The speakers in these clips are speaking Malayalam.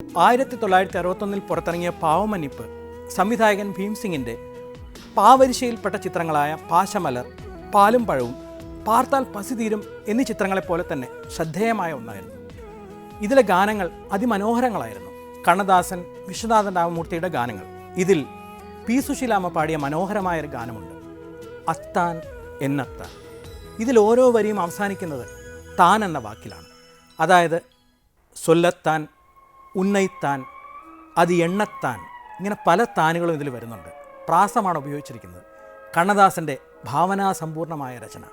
1961 പുറത്തിറങ്ങിയ പാവമന്നിപ്പ് സംവിധായകൻ ഭീംസിംഗിൻ്റെ പാവരിശയിൽപ്പെട്ട ചിത്രങ്ങളായ പാശമലർ, പാലും പഴവും, പാർത്താൽ പസിതീരും എന്നീ ചിത്രങ്ങളെപ്പോലെ തന്നെ ശ്രദ്ധേയമായ ഒന്നായിരുന്നു. ഇതിലെ ഗാനങ്ങൾ അതിമനോഹരങ്ങളായിരുന്നു. കണ്ണദാസൻ, വിശ്വനാഥൻ രാമമൂർത്തിയുടെ ഗാനങ്ങൾ. ഇതിൽ പി സുശീലാമ്മ പാടിയ മനോഹരമായൊരു ഗാനമുണ്ട്, അത്താൻ എന്നത്താൻ. ഇതിൽ ഓരോ വരിയും അവസാനിക്കുന്നത് താൻ എന്ന വാക്കിലാണ്. അതായത് സൊല്ലത്താൻ, ഉന്നയിത്താൻ, അത് എണ്ണത്താൻ, ഇങ്ങനെ പല താനുകളും ഇതിൽ വരുന്നുണ്ട്. പ്രാസമാണ് ഉപയോഗിച്ചിരിക്കുന്നത്. കണ്ണദാസൻ്റെ ഭാവനാസമ്പൂർണമായ രചന.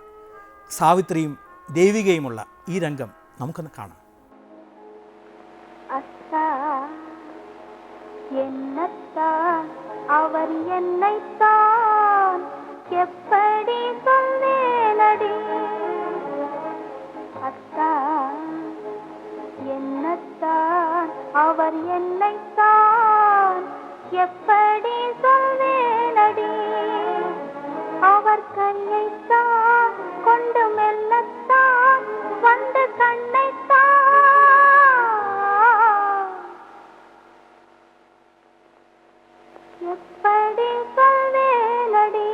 സാവിത്രിയും ദേവികയുമുള്ള ഈ രംഗം നമുക്കൊന്ന് കാണാം. അവർ എന്നൈത്താൻ എപ്പടി சொல்வேனடி அத்தான் என்னத்தான் அவர் என்னைத்தான் எப்படி சொல்வேனடி அவர் கையைத்தான் கொண்டு மெல்லத்தான் வந்து கண்ணைத்தான் எப்படி சொல்வேனடி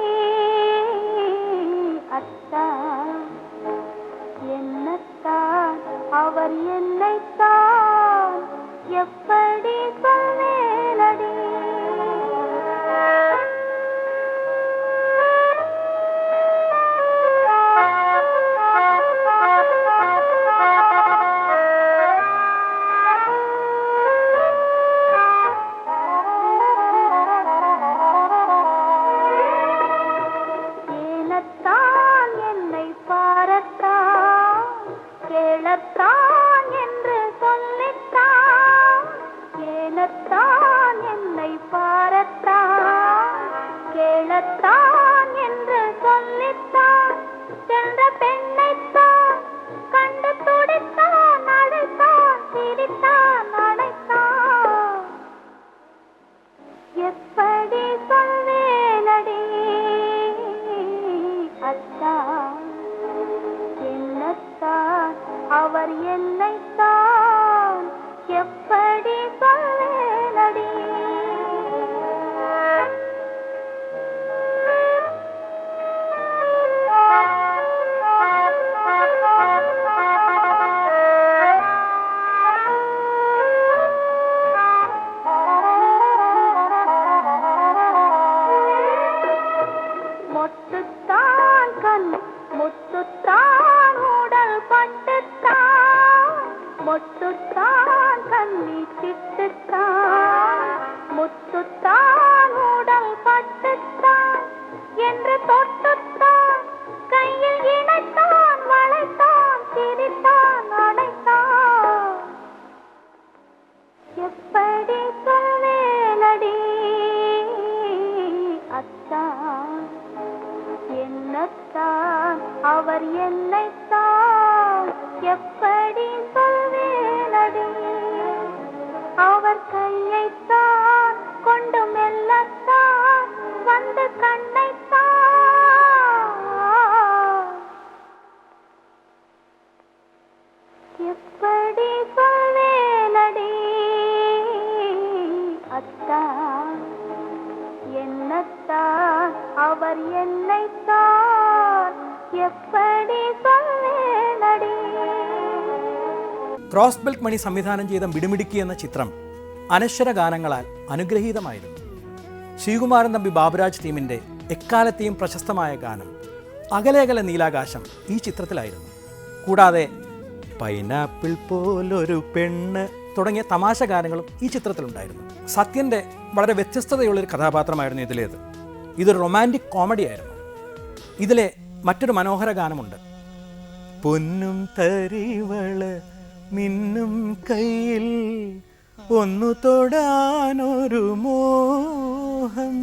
அத்தான் என்னத்தான் அவர் என்னைத்தான் எப்படி சொல்வேனடி ஏனத்தான் என்னை பாரத்தான் கேளத்தான் என்று சொல்லித்தான் ஏனத்தான் என்னை பாரத்தான் கேளத்தான் என்று சொல்லித்தான் சென்ற பெண்ணைத்தான் கண்டு துடித்தான் அழைத்தான் சிரித்தான் அழைத்தான் எப்படி சொல்வேனடி அத்தான் என்னத்தான் அவர் என்னைத்தான் எப்படி சொல்வேனடி மொட்டுத்தான் கண் முத்துத்தான் உடல் பட்டுத்தான் மொட்டுத்தான் கண்ணி சிட்டுத்தான் முத்துத்தான் உடல் பட்டுத்தான் என்று தொட்டுத்தான் கையில் இணைத்தான் வளைத்தான் சிரித்தான் அடைத்தான் எப்படி சொல்வேனடி அத்தான் என்னத்தான் அவர் என்னைத்தான் எப்படி சொல்வேனடி அவர் கையைத்தான் கொண்டு மெல்லத்தான் வந்து கண்ணைத்தான் எப்படி சொல்வேனடி அத்தான் என்னத்தான் அவர் என்னைத்தான் எப்படி சொல்வேனடி. ക്രോസ് ബെൽറ്റ് മണി സംവിധാനം ചെയ്ത മിടുമിടുക്കി എന്ന ചിത്രം അനശ്വര ഗാനങ്ങളാൽ അനുഗ്രഹീതമായിരുന്നു. ശ്രീകുമാരൻ തമ്പി ബാബുരാജ് ടീമിൻ്റെ എക്കാലത്തെയും പ്രശസ്തമായ ഗാനം അകലേകല നീലാകാശം ഈ ചിത്രത്തിലായിരുന്നു. കൂടാതെ പൈനാപ്പിൾ പോലൊരു പെണ്ണ് തുടങ്ങിയ തമാശ ഗാനങ്ങളും ഈ ചിത്രത്തിലുണ്ടായിരുന്നു. സത്യൻ്റെ വളരെ വ്യത്യസ്തതയുള്ളൊരു കഥാപാത്രമായിരുന്നു ഇതിലേത്. ഇതൊരു റൊമാൻറ്റിക് കോമഡി ആയിരുന്നു. ഇതിലെ മറ്റൊരു മനോഹര ഗാനമുണ്ട്, പൊന്നും തരിവള് മിന്നും കയ്യിൽ ഒന്നു തൊടാനൊരു മോഹം.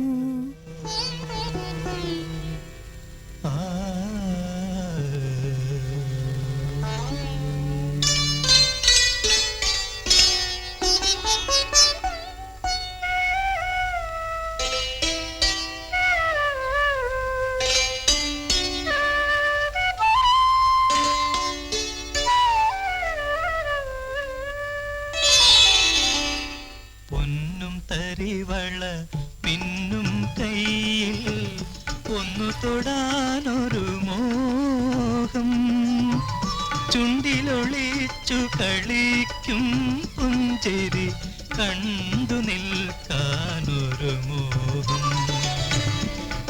തരിവള മിന്നും കയ്യിൽ ഒന്നു തൊടാനൊരു മോഹം ചുണ്ടിലൊളിച്ചു കളിക്കും പുഞ്ചിരി കണ്ടു നിൽക്കാനൊരു മോഹം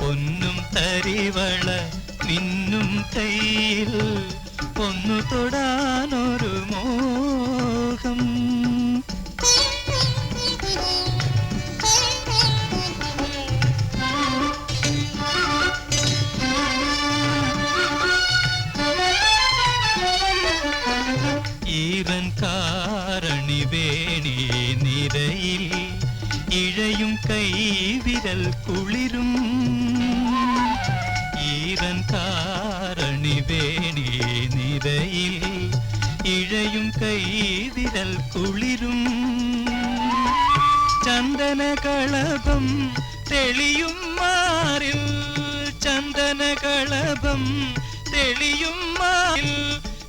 പൊന്നും തരിവള മിന്നും കയ്യിൽ ഒന്നു തൊടാനൊരു മോഹം ഈറൻ കാരണി വേണി നിരയിൽ ഇഴയും കൈവിരൽ കുളിരും ഈറൻ കാരണി വേണി നിരയിൽ ഇഴയും കൈവിരൽ കുളിരും ചന്ദനകളഭം തെളിയും മാറിൽ ചന്ദനകളഭം തെളിയും മാറിൽ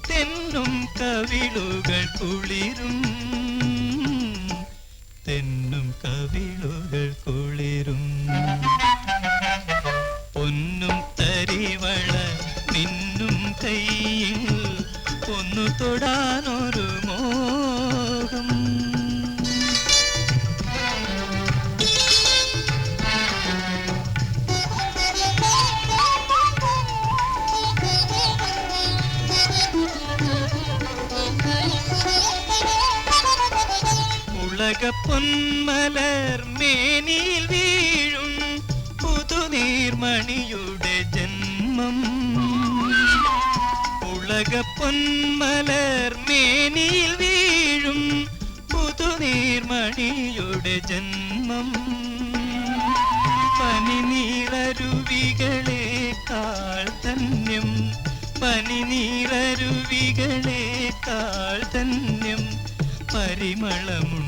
തെന്നും കവിളുകൾ കുളിരും തെന്നും കവിളുകൾ കുളിരും പൊന്നും തരിവള നിന്നും കയ്യിൽ ഒന്നു തൊടാനൊരു മോഹം ഉലകപ്പൊന്മലർ മേനിയിൽ വീഴും പുതുനീർമണിയുടെ ജന്മം ഉലകപ്പൊന്മലർ മേനിയിൽ വീഴും പുതുനീർമണിയുടെ ജന്മം പനിനീളരുവികളേക്കാൾ ധന്യം പനിനീളരുവികളേക്കാൾ ധന്യം പരിമളമുണ്ടതിനെന്നും